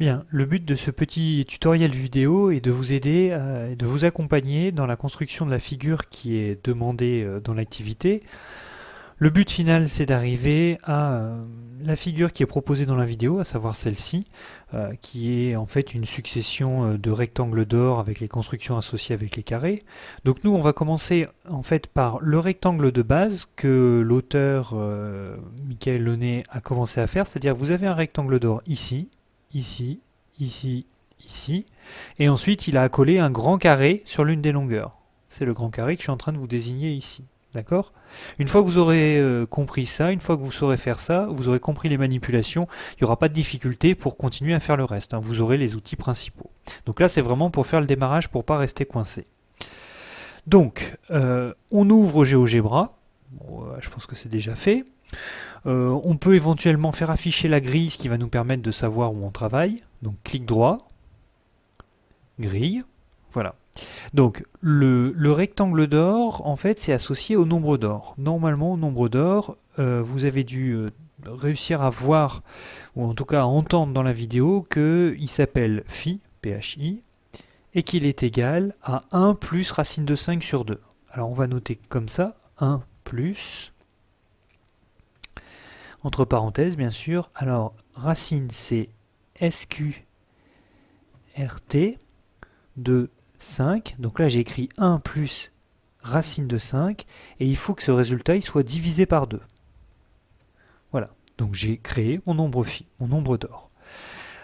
Bien, le but de ce petit tutoriel vidéo est de vous aider, de vous accompagner dans la construction de la figure qui est demandée dans l'activité. Le but final, c'est d'arriver à la figure qui est proposée dans la vidéo, à savoir celle-ci, qui est en fait une succession de rectangles d'or avec les constructions associées avec les carrés. Donc nous, on va commencer en fait par le rectangle de base que l'auteur Michael Launay a commencé à faire, c'est-à-dire vous avez un rectangle d'or ici, ici, ici, ici, et ensuite il a accolé un grand carré sur l'une des longueurs. C'est le grand carré que je suis en train de vous désigner ici. D'accord? Une fois que vous aurez compris ça, une fois que vous saurez faire ça, vous aurez compris les manipulations, il n'y aura pas de difficulté pour continuer à faire le reste, hein. Vous aurez les outils principaux. Donc là, c'est vraiment pour faire le démarrage pour ne pas rester coincé. Donc, on ouvre GeoGebra. Bon, je pense que c'est déjà fait. On peut éventuellement faire afficher la grille, ce qui va nous permettre de savoir où on travaille. Donc, clic droit, grille, voilà. Donc le rectangle d'or, en fait, c'est associé au nombre d'or. Normalement, au nombre d'or, vous avez dû réussir à voir, ou en tout cas à entendre dans la vidéo, qu'il s'appelle phi, PHI, et qu'il est égal à 1 plus racine de 5 sur 2. Alors on va noter comme ça, 1 plus, entre parenthèses bien sûr, alors racine c'est SQRT de 5, donc là j'ai écrit 1 plus racine de 5, et il faut que ce résultat il soit divisé par 2. Voilà, donc j'ai créé mon nombre phi, mon nombre d'or.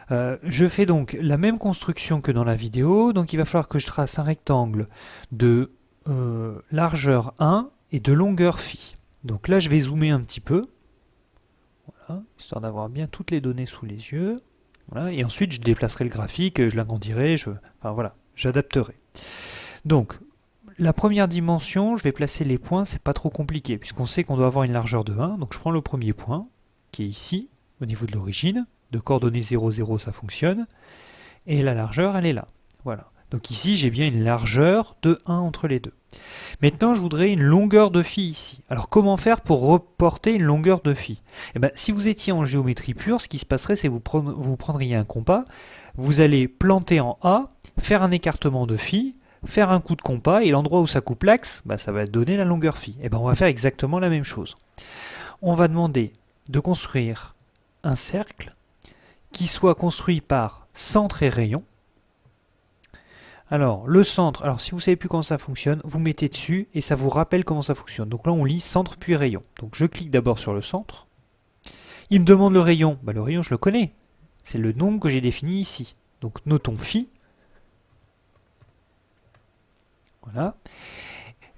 Je fais donc la même construction que dans la vidéo, donc il va falloir que je trace un rectangle de largeur 1 et de longueur phi. Donc là je vais zoomer un petit peu, voilà, histoire d'avoir bien toutes les données sous les yeux. Voilà, et ensuite je déplacerai le graphique, je l'agrandirai, enfin voilà, j'adapterai. Donc, la première dimension, je vais placer les points, c'est pas trop compliqué, puisqu'on sait qu'on doit avoir une largeur de 1, donc je prends le premier point, qui est ici, au niveau de l'origine, de coordonnées 0, 0, ça fonctionne, et la largeur, elle est là. Voilà. Donc ici, j'ai bien une largeur de 1 entre les deux. Maintenant, je voudrais une longueur de phi ici. Alors, comment faire pour reporter une longueur de phi? Eh bien, si vous étiez en géométrie pure, ce qui se passerait, c'est que vous prendriez un compas, vous allez planter en A, faire un écartement de phi, faire un coup de compas, et l'endroit où ça coupe l'axe, ça va donner la longueur phi. Et bien, on va faire exactement la même chose. On va demander de construire un cercle qui soit construit par centre et rayon. Alors, le centre, alors si vous ne savez plus comment ça fonctionne, vous mettez dessus et ça vous rappelle comment ça fonctionne. Donc là, on lit centre puis rayon. Donc je clique d'abord sur le centre. Il me demande le rayon. Le rayon, je le connais. C'est le nombre que j'ai défini ici. Donc notons phi. Voilà.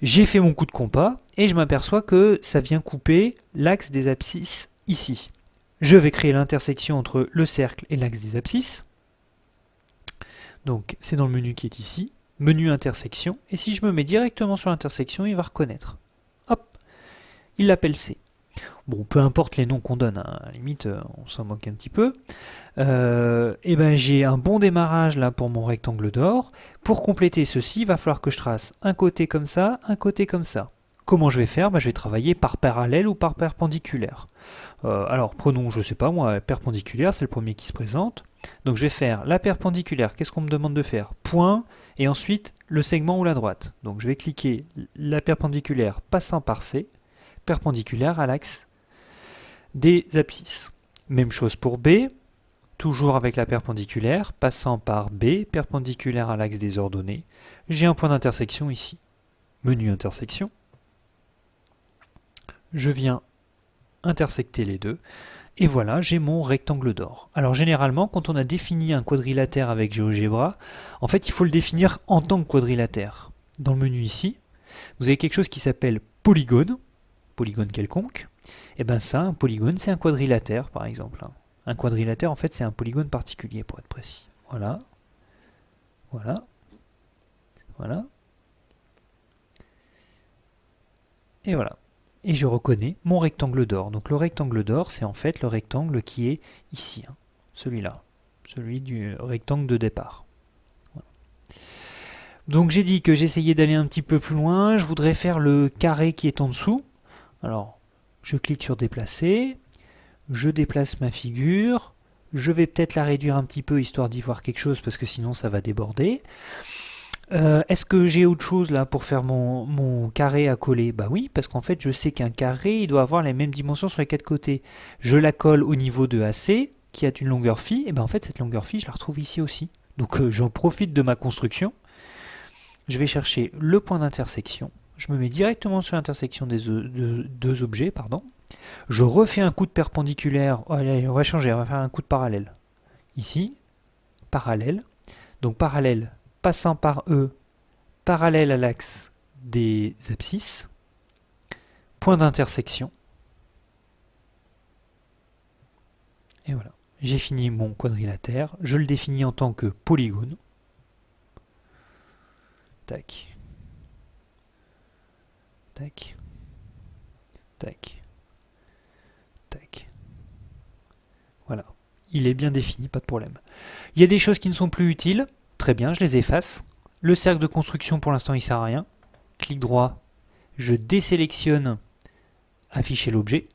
J'ai fait mon coup de compas et je m'aperçois que ça vient couper l'axe des abscisses ici. Je vais créer l'intersection entre le cercle et l'axe des abscisses. Donc c'est dans le menu qui est ici, menu intersection, et si je me mets directement sur l'intersection, il va reconnaître. Hop, il l'appelle C. Bon, peu importe les noms qu'on donne, hein, à la limite, on s'en moque un petit peu. Et ben j'ai un bon démarrage là pour mon rectangle d'or. Pour compléter ceci, il va falloir que je trace un côté comme ça, un côté comme ça. Comment je vais faire? Je vais travailler par parallèle ou par perpendiculaire. Alors prenons, je sais pas moi, perpendiculaire, c'est le premier qui se présente. Donc je vais faire la perpendiculaire, qu'est-ce qu'on me demande de faire? Point, et ensuite le segment ou la droite. Donc je vais cliquer la perpendiculaire passant par C, perpendiculaire à l'axe des abscisses. Même chose pour B, toujours avec la perpendiculaire, passant par B, perpendiculaire à l'axe des ordonnées. J'ai un point d'intersection ici. Menu intersection. Je viens intersecter les deux. Et voilà, j'ai mon rectangle d'or. Alors généralement, quand on a défini un quadrilatère avec GeoGebra, en fait, il faut le définir en tant que quadrilatère. Dans le menu ici, vous avez quelque chose qui s'appelle polygone, polygone quelconque. Et bien ça, un polygone, c'est un quadrilatère, par exemple. Un quadrilatère, en fait, c'est un polygone particulier, pour être précis. Voilà. Voilà. Voilà. Et voilà. Et je reconnais mon rectangle d'or. Donc le rectangle d'or, c'est en fait le rectangle qui est ici, hein, celui-là, celui du rectangle de départ. Voilà. Donc j'ai dit que j'essayais d'aller un petit peu plus loin, je voudrais faire le carré qui est en dessous. Alors, je clique sur déplacer, je déplace ma figure, Je vais peut-être la réduire un petit peu histoire d'y voir quelque chose parce que sinon ça va déborder. Est-ce que j'ai autre chose là pour faire mon carré à coller? Bah oui, parce qu'en fait je sais qu'un carré il doit avoir les mêmes dimensions sur les quatre côtés. Je la colle au niveau de AC qui a une longueur phi, et ben en fait cette longueur phi je la retrouve ici aussi. Donc j'en profite de ma construction. Je vais chercher le point d'intersection. Je me mets directement sur l'intersection des deux objets, pardon. Je refais un coup de perpendiculaire. Allez, on va changer, on va faire un coup de parallèle. Ici, parallèle. Donc parallèle passant par E, parallèle à l'axe des abscisses. Point d'intersection. Et voilà. J'ai fini mon quadrilatère. Je le définis en tant que polygone. Tac. Tac. Tac. Tac. Voilà. Il est bien défini, pas de problème. Il y a des choses qui ne sont plus utiles. Très bien, je les efface. Le cercle de construction, pour l'instant, il ne sert à rien. Clic droit, je désélectionne afficher l'objet.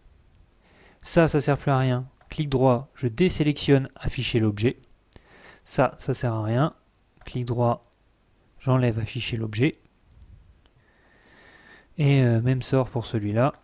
Ça ne sert plus à rien. Clic droit, je désélectionne afficher l'objet. Ça sert à rien. Clic droit, j'enlève afficher l'objet. Et même sort pour celui-là.